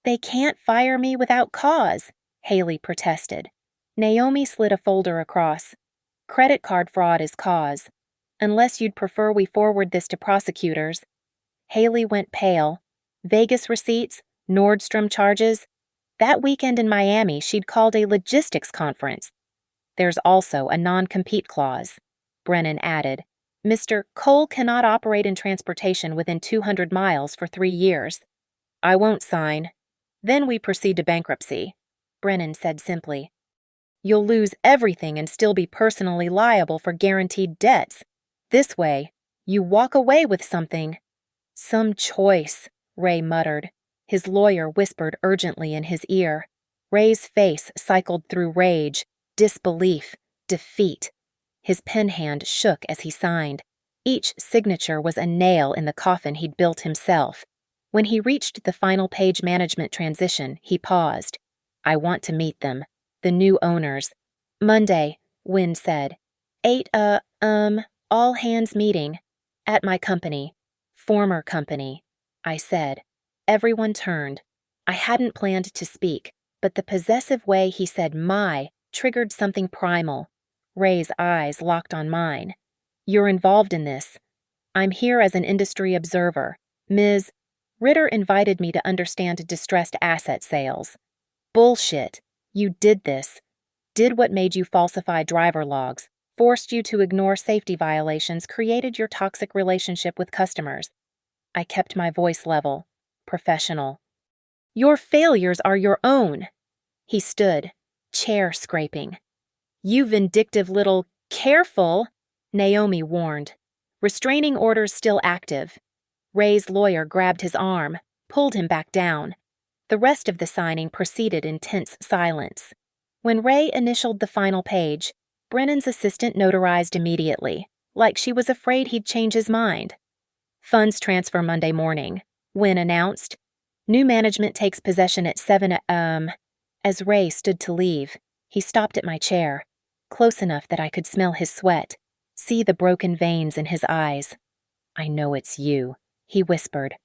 They can't fire me without cause, Haley protested. Naomi slid a folder across. Credit card fraud is cause. Unless you'd prefer we forward this to prosecutors. Haley went pale. Vegas receipts, Nordstrom charges. That weekend in Miami, she'd called a logistics conference. There's also a non-compete clause, Brennan added. Mr. Cole cannot operate in transportation within 200 miles for 3 years. I won't sign. Then we proceed to bankruptcy, Brennan said simply. You'll lose everything and still be personally liable for guaranteed debts. This way, you walk away with something. Some choice, Ray muttered. His lawyer whispered urgently in his ear. Ray's face cycled through rage, disbelief, defeat. His pen hand shook as he signed. Each signature was a nail in the coffin he'd built himself. When he reached the final page management transition, he paused. I want to meet them. The new owners. Monday, Wynn said. 8 all hands meeting. At my company. Former company, I said. Everyone turned. I hadn't planned to speak, but the possessive way he said my triggered something primal. Ray's eyes locked on mine. You're involved in this. I'm here as an industry observer. Ms. Ritter invited me to understand distressed asset sales. Bullshit. You did this. Did what made you falsify driver logs, forced you to ignore safety violations, created your toxic relationship with customers. I kept my voice level, professional. Your failures are your own. He stood, chair scraping. You vindictive little careful, Naomi warned. Restraining orders still active. Ray's lawyer grabbed his arm, pulled him back down. The rest of the signing proceeded in tense silence. When Ray initialed the final page, Brennan's assistant notarized immediately, like she was afraid he'd change his mind. Funds transfer Monday morning, Wynn announced. New management takes possession at 7 As Ray stood to leave, he stopped at my chair, close enough that I could smell his sweat, see the broken veins in his eyes. I know it's you, he whispered.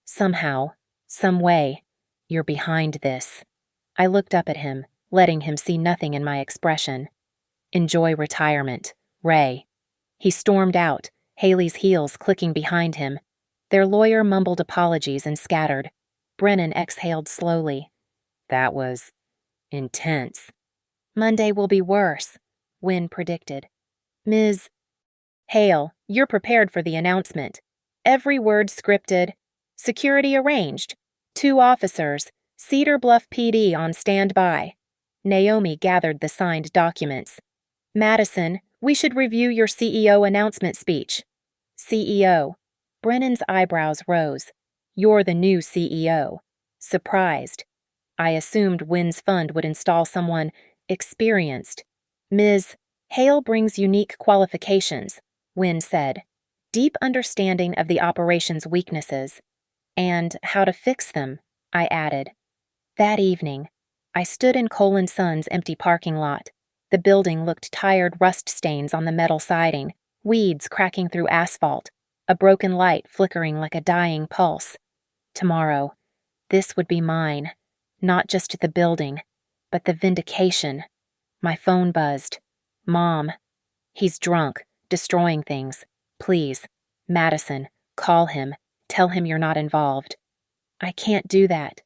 Somehow, some way, you're behind this. I looked up at him, letting him see nothing in my expression. Enjoy retirement, Ray. He stormed out, Haley's heels clicking behind him. Their lawyer mumbled apologies and scattered. Brennan exhaled slowly. That was intense. Monday will be worse, Wynn predicted. Ms. Hale, you're prepared for the announcement. Every word scripted. Security arranged. 2 officers, Cedar Bluff PD on standby. Naomi gathered the signed documents. Madison, we should review your CEO announcement speech. CEO. Brennan's eyebrows rose. You're the new CEO. Surprised. I assumed Wynn's fund would install someone experienced. Ms. Hale brings unique qualifications, Wynn said. Deep understanding of the operation's weaknesses. And how to fix them, I added. That evening, I stood in Cole & Son's empty parking lot. The building looked tired rust stains on the metal siding, weeds cracking through asphalt, a broken light flickering like a dying pulse. Tomorrow, this would be mine. Not just the building, but the vindication. My phone buzzed. Mom. He's drunk, destroying things. Please. Madison, call him. Tell him you're not involved. I can't do that.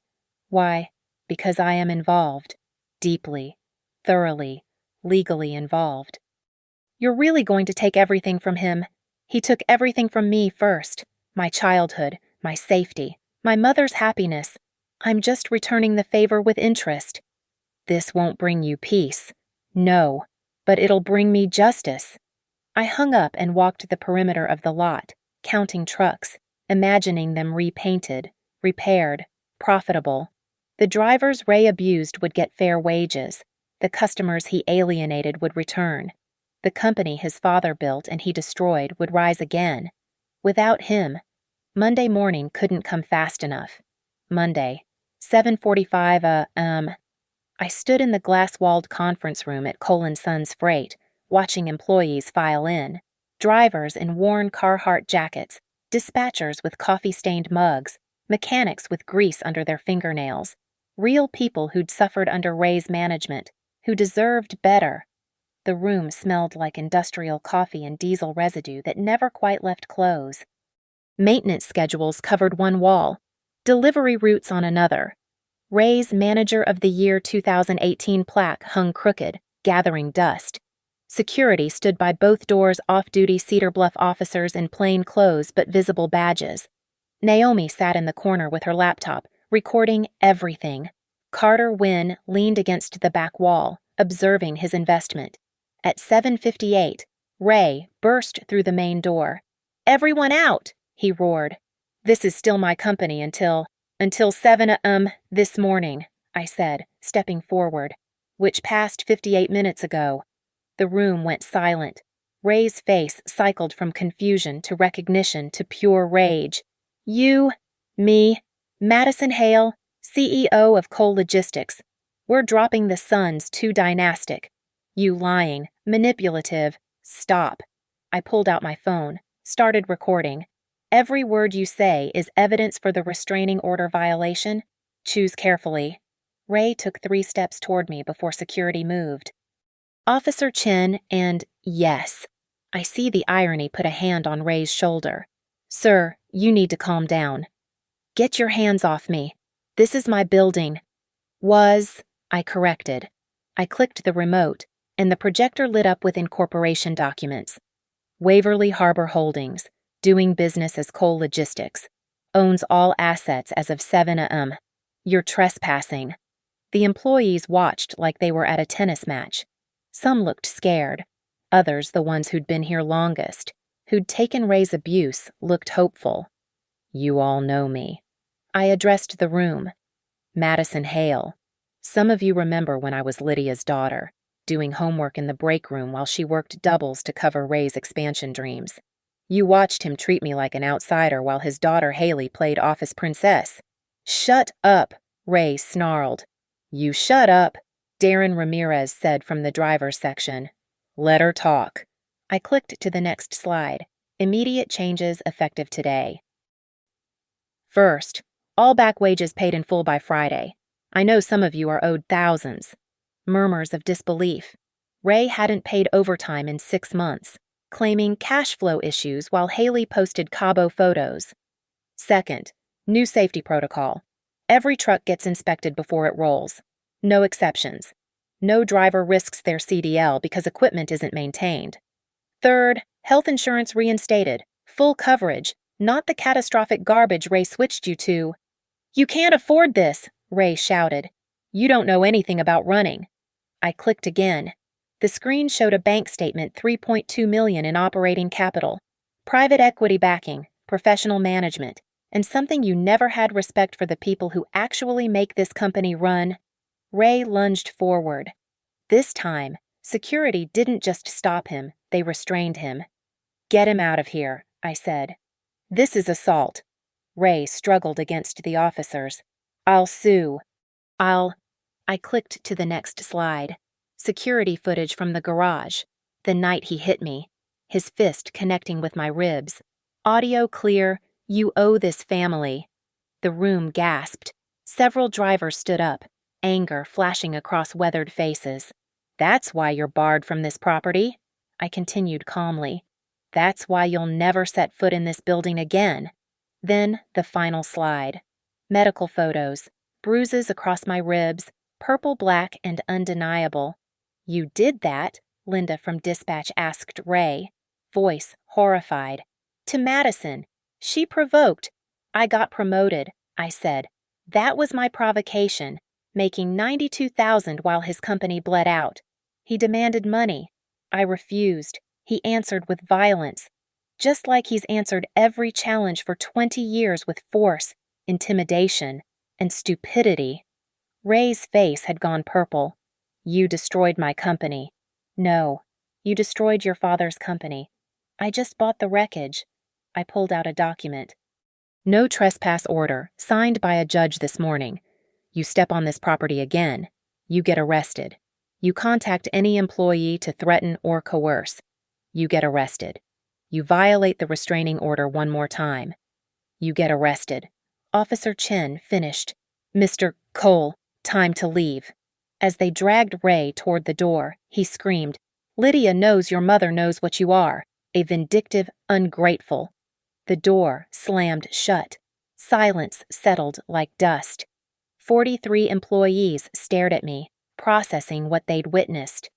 Why? Because I am involved. Deeply, thoroughly, legally involved. You're really going to take everything from him? He took everything from me first. My childhood, my safety, my mother's happiness. I'm just returning the favor with interest. This won't bring you peace. No, but it'll bring me justice. I hung up and walked the perimeter of the lot, counting trucks, imagining them repainted, repaired, profitable. The drivers Ray abused would get fair wages. The customers he alienated would return. The company his father built and he destroyed would rise again. Without him, Monday morning couldn't come fast enough. Monday, 7:45 I stood in the glass-walled conference room at Cole & Sons Freight, watching employees file in. Drivers in worn Carhartt jackets, dispatchers with coffee-stained mugs, mechanics with grease under their fingernails. Real people who'd suffered under Ray's management, who deserved better. The room smelled like industrial coffee and diesel residue that never quite left clothes. Maintenance schedules covered one wall, delivery routes on another. Ray's Manager of the Year 2018 plaque hung crooked, gathering dust. Security stood by both doors, off-duty Cedar Bluff officers in plain clothes but visible badges. Naomi sat in the corner with her laptop, recording everything. Carter Wynn leaned against the back wall, observing his investment. At 7:58, Ray burst through the main door. "Everyone out!" he roared. "This is still my company until 7 this morning," I said, stepping forward, "which passed 58 minutes ago." The room went silent. Ray's face cycled from confusion to recognition to pure rage. "You, me, Madison Hale, CEO of Cole Logistics. We're dropping the Suns too dynastic. You lying, manipulative. Stop." I pulled out my phone, started recording. "Every word you say is evidence for the restraining order violation. Choose carefully." Ray took 3 steps toward me before security moved. Officer Chin and, yes, I see the irony, put a hand on Ray's shoulder. "Sir, you need to calm down." "Get your hands off me. This is my building." I corrected. I clicked the remote, and the projector lit up with incorporation documents. Waverly Harbor Holdings, doing business as Cole Logistics, owns all assets as of 7 You're trespassing. The employees watched like they were at a tennis match. Some looked scared. Others, the ones who'd been here longest, who'd taken Ray's abuse, looked hopeful. "You all know me." I addressed the room. "Madison Hale. Some of you remember when I was Lydia's daughter, doing homework in the break room while she worked doubles to cover Ray's expansion dreams. You watched him treat me like an outsider while his daughter Haley played office princess." "Shut up," Ray snarled. "You shut up," Darren Ramirez said from the driver's section. "Let her talk." I clicked to the next slide. Immediate changes effective today. First, all back wages paid in full by Friday. I know some of you are owed thousands. Murmurs of disbelief. Ray hadn't paid overtime in 6 months, claiming cash flow issues while Haley posted Cabo photos. Second, new safety protocol. Every truck gets inspected before it rolls. No exceptions. No driver risks their CDL because equipment isn't maintained. Third, health insurance reinstated. Full coverage, not the catastrophic garbage Ray switched you to. "You can't afford this," Ray shouted. "You don't know anything about running." I clicked again. The screen showed a bank statement, $3.2 million in operating capital, private equity backing, professional management, and something you never had: respect for the people who actually make this company run. Ray lunged forward. This time, security didn't just stop him, they restrained him. "Get him out of here," I said. "This is assault." Ray struggled against the officers. "I'll sue." I clicked to the next slide. security footage from the garage, the night he hit me, his fist connecting with my ribs. Audio clear, "You owe this family." The room gasped. Several drivers stood up, anger flashing across weathered faces. "That's why you're barred from this property," I continued calmly. "That's why you'll never set foot in this building again." Then the final slide. Medical photos, bruises across my ribs, purple, black, and undeniable. "You did that?" Linda from dispatch asked Ray, voice horrified. "To Madison. She provoked." "I got promoted," I said. "That was my provocation, making $92,000 while his company bled out. He demanded money. I refused. He answered with violence, just like he's answered every challenge for 20 years with force, intimidation, and stupidity." Ray's face had gone purple. "You destroyed my company." "No, you destroyed your father's company. I just bought the wreckage." I pulled out a document. "No trespass order, signed by a judge this morning. You step on this property again, you get arrested. You contact any employee to threaten or coerce, you get arrested. You violate the restraining order one more time, you get arrested." Officer Chin finished. "Mr. Cole, time to leave." As they dragged Ray toward the door, he screamed, "Lydia knows your mother knows what you are, a vindictive ungrateful." The door slammed shut. Silence settled like dust. 43 employees stared at me, processing what they'd witnessed.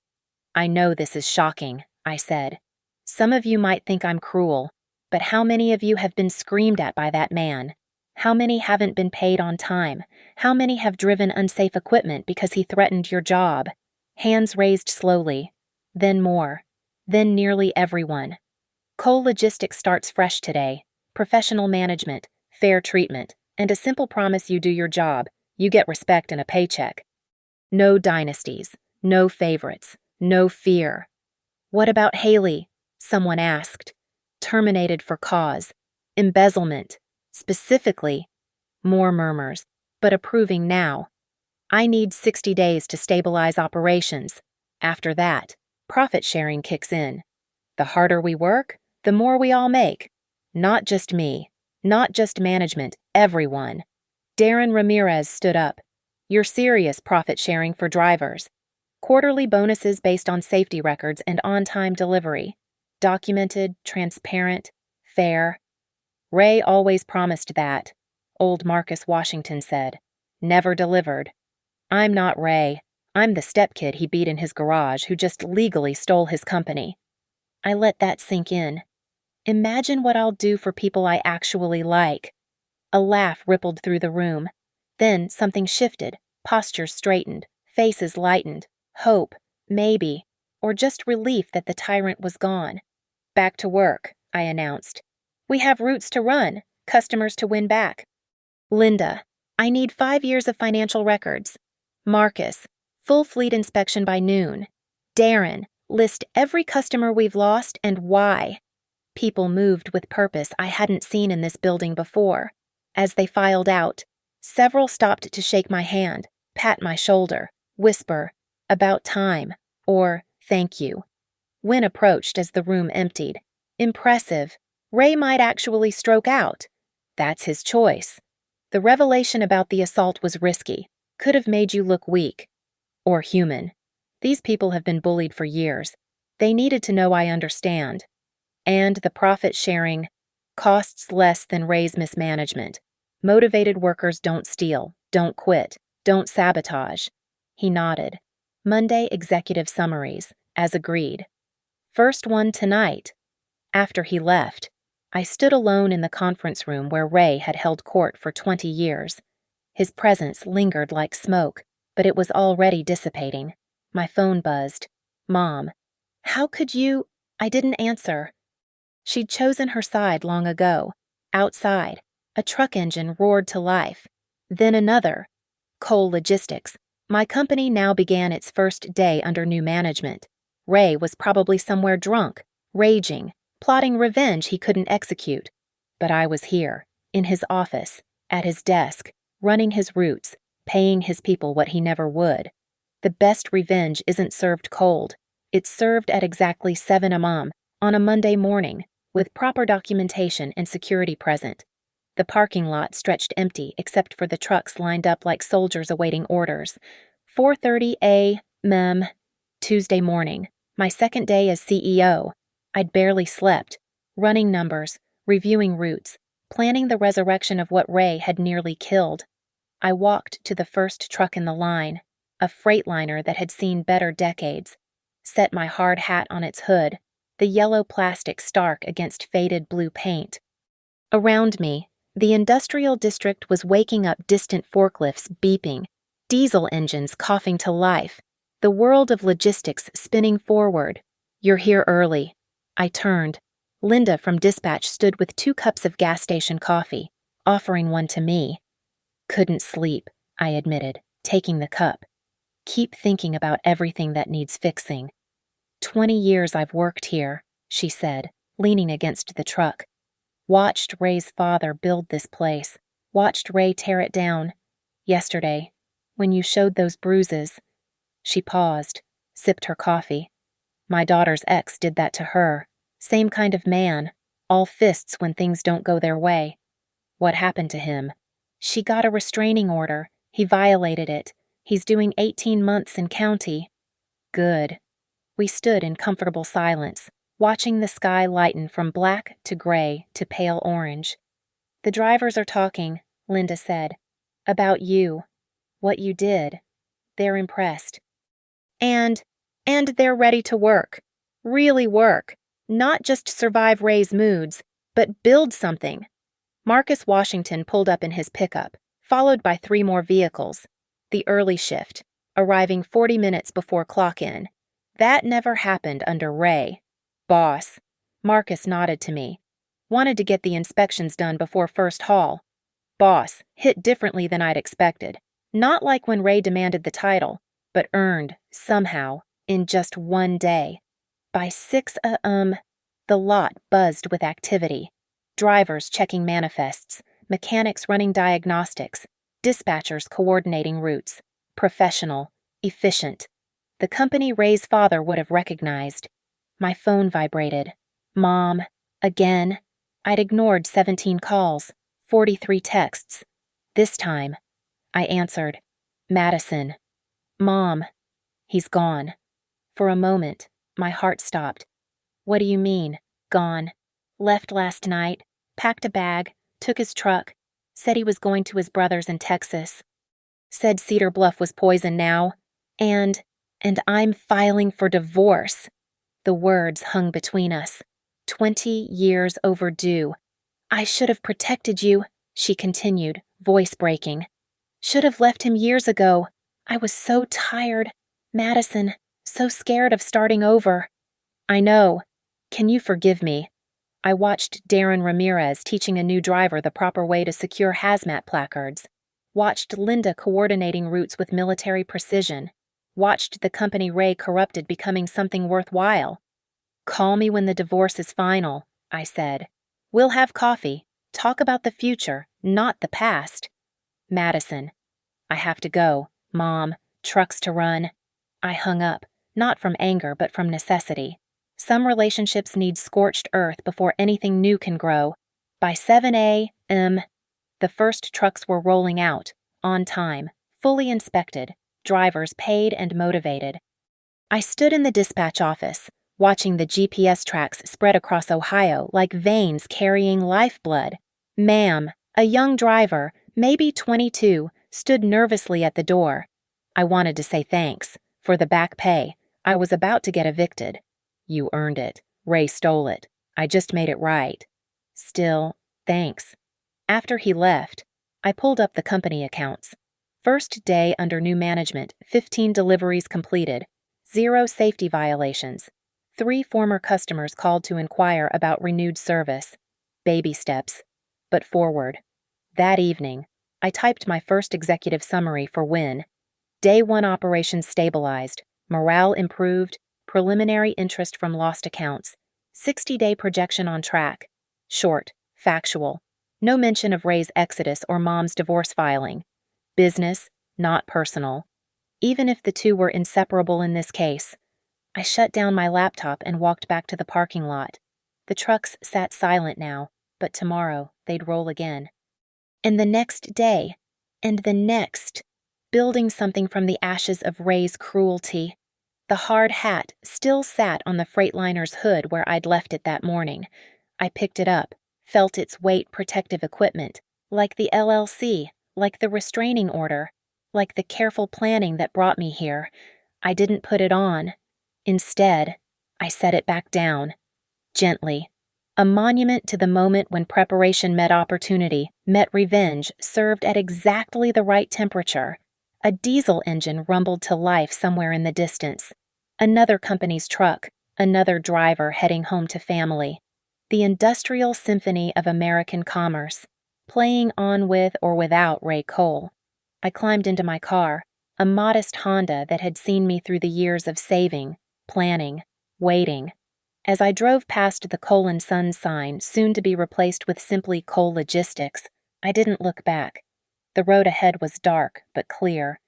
"I know this is shocking," I said. "Some of you might think I'm cruel, but how many of you have been screamed at by that man? How many haven't been paid on time? How many have driven unsafe equipment because he threatened your job?" Hands raised slowly, then more, then nearly everyone. Cole Logistics starts fresh today. Professional management, fair treatment, and a simple promise you do your job, you get respect and a paycheck. No dynasties, no favorites, no fear. "What about Haley?" someone asked. "Terminated for cause. Embezzlement. Specifically." More murmurs, but approving now. "I need 60 days to stabilize operations. After that, profit sharing kicks in. The harder we work, the more we all make. Not just me, not just management, everyone." Darren Ramirez stood up. "You're serious profit sharing for drivers. Quarterly bonuses based on safety records and on-time delivery. Documented, transparent, fair." "Ray always promised that," old Marcus Washington said. "Never delivered." "I'm not Ray. I'm the stepkid he beat in his garage who just legally stole his company." I let that sink in. Imagine what I'll do for people I actually like. A laugh rippled through the room. Then something shifted, postures straightened, faces lightened, hope, maybe, or just relief that the tyrant was gone. "Back to work," I announced. "We have routes to run, customers to win back." "Linda, I need 5 years of financial records." "Marcus, full fleet inspection by noon." "Darren, list every customer we've lost and why." People moved with purpose I hadn't seen in this building before. As they filed out, several stopped to shake my hand, pat my shoulder, whisper, "About time," or "Thank you." Wynn approached as the room emptied. Impressive. Ray might actually stroke out. That's his choice. The revelation about the assault was risky, could have made you look weak. Or human. These people have been bullied for years. They needed to know I understand. And the profit sharing costs less than Ray's mismanagement. Motivated workers don't steal, don't quit, don't sabotage. He nodded. Monday executive summaries, as agreed. First one tonight. After he left, I stood alone in the conference room where Ray had held court for 20 years. His presence lingered like smoke, but it was already dissipating. My phone buzzed. "Mom, how could you—" I didn't answer. She'd chosen her side long ago. Outside, a truck engine roared to life. Then another. Cole Logistics. My company now began its first day under new management. Ray was probably somewhere drunk, raging, plotting revenge he couldn't execute. But I was here, in his office, at his desk, running his routes, paying his people what he never would. The best revenge isn't served cold. It's served at exactly 7 a.m. on a Monday morning, with proper documentation and security present. The parking lot stretched empty except for the trucks lined up like soldiers awaiting orders. 4:30 a.m. Tuesday morning, my second day as CEO. I'd barely slept, running numbers, reviewing routes, planning the resurrection of what Ray had nearly killed. I walked to the first truck in the line, a freightliner that had seen better decades, set my hard hat on its hood, the yellow plastic stark against faded blue paint. Around me, the industrial district was waking up, distant forklifts beeping, diesel engines coughing to life, the world of logistics spinning forward. "You're here early." I turned. Linda from dispatch stood with 2 cups of gas station coffee, offering one to me. "Couldn't sleep," I admitted, taking the cup. "Keep thinking about everything that needs fixing." 20 years I've worked here," she said, leaning against the truck. "Watched Ray's father build this place. Watched Ray tear it down. Yesterday, when you showed those bruises." She paused, sipped her coffee. "My daughter's ex did that to her. Same kind of man, all fists when things don't go their way." "What happened to him?" "She got a restraining order. He violated it. He's doing 18 months in county." "Good." We stood in comfortable silence, watching the sky lighten from black to gray to pale orange. "The drivers are talking," Linda said, "about you, what you did. They're impressed. And they're ready to work. Really work. Not just survive Ray's moods, but build something." Marcus Washington pulled up in his pickup, followed by 3 more vehicles. The early shift, arriving 40 minutes before clock-in. That never happened under Ray. "Boss." Marcus nodded to me. "Wanted to get the inspections done before first haul." "Boss" hit differently than I'd expected. Not like when Ray demanded the title, but earned, somehow, in just 1 day. By 6 a.m., the lot buzzed with activity. Drivers checking manifests, mechanics running diagnostics, dispatchers coordinating routes. Professional, efficient. The company Ray's father would have recognized. My phone vibrated. "Mom." Again. I'd ignored 17 calls, 43 texts. This time, I answered. "Madison." "Mom." "He's gone." For a moment, my heart stopped. "What do you mean, gone?" "Left last night, packed a bag, took his truck, said he was going to his brother's in Texas. Said Cedar Bluff was poison now. And I'm filing for divorce." The words hung between us. 20 years overdue. "I should have protected you," she continued, voice breaking. "Should have left him years ago. I was so tired. Madison, so scared of starting over." "I know. Can you forgive me?" I watched Darren Ramirez teaching a new driver the proper way to secure hazmat placards. Watched Linda coordinating routes with military precision. Watched the company Ray corrupted becoming something worthwhile. "Call me when the divorce is final," I said. "We'll have coffee, talk about the future, not the past." "Madison." "I have to go, Mom. Trucks to run." I hung up, not from anger but from necessity. Some relationships need scorched earth before anything new can grow. By 7 a.m., the first trucks were rolling out, on time, fully inspected, drivers paid and motivated. I stood in the dispatch office, watching the GPS tracks spread across Ohio like veins carrying lifeblood. "Ma'am," a young driver, maybe 22, stood nervously at the door. I wanted to say thanks, for the back pay. I was about to get evicted. "You earned it. Ray stole it. I just made it right." "Still, thanks." After he left, I pulled up the company accounts. First day under new management, 15 deliveries completed, 0 safety violations. 3 former customers called to inquire about renewed service. Baby steps, but forward. That evening, I typed my first executive summary for Win. Day 1 operations stabilized, morale improved, preliminary interest from lost accounts, 60-day projection on track. Short, factual. No mention of Ray's exodus or Mom's divorce filing. Business, not personal. even if the two were inseparable in this case. I shut down my laptop and walked back to the parking lot. The trucks sat silent now, but tomorrow they'd roll again. And the next day, and the next, building something from the ashes of Ray's cruelty. The hard hat still sat on the Freightliner's hood where I'd left it that morning. I picked it up, felt its weight protective equipment, like the LLC, like the restraining order, like the careful planning that brought me here. I didn't put it on. Instead, I set it back down, gently. A monument to the moment when preparation met opportunity, met revenge, served at exactly the right temperature. A diesel engine rumbled to life somewhere in the distance. Another company's truck, another driver heading home to family. The industrial symphony of American commerce, playing on with or without Ray Cole. I climbed into my car, a modest Honda that had seen me through the years of saving, planning, waiting. As I drove past the Cole & Sons sign, soon to be replaced with simply Cole Logistics, I didn't look back. The road ahead was dark but clear.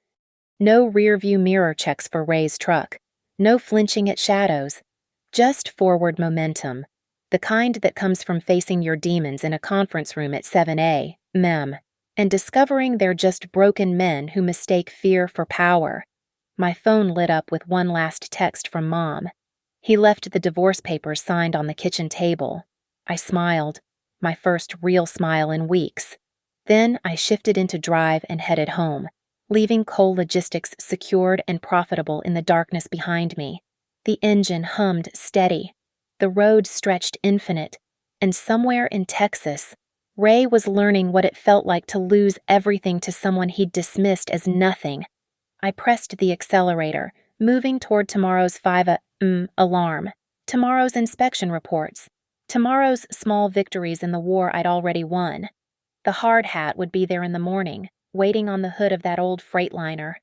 No rear-view mirror checks for Ray's truck. No flinching at shadows. Just forward momentum. The kind that comes from facing your demons in a conference room at 7A, Mem, and discovering they're just broken men who mistake fear for power. My phone lit up with one last text from Mom. He left the divorce papers signed on the kitchen table. I smiled, my first real smile in weeks. Then I shifted into drive and headed home, leaving Cole Logistics secured and profitable in the darkness behind me. The engine hummed steady. The road stretched infinite. And somewhere in Texas, Ray was learning what it felt like to lose everything to someone he'd dismissed as nothing. I pressed the accelerator, moving toward tomorrow's 5 a.m. alarm, tomorrow's inspection reports, tomorrow's small victories in the war I'd already won. The hard hat would be there in the morning, waiting on the hood of that old Freightliner.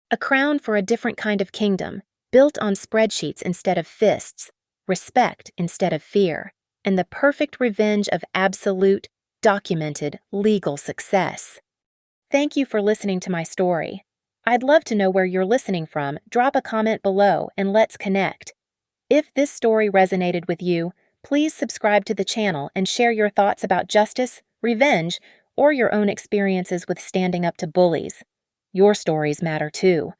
A crown for a different kind of kingdom, built on spreadsheets instead of fists, respect instead of fear, and the perfect revenge of absolute, documented, legal success. Thank you for listening to my story. I'd love to know where you're listening from. Drop a comment below and let's connect. If this story resonated with you, please subscribe to the channel and share your thoughts about justice, revenge, or your own experiences with standing up to bullies. Your stories matter too.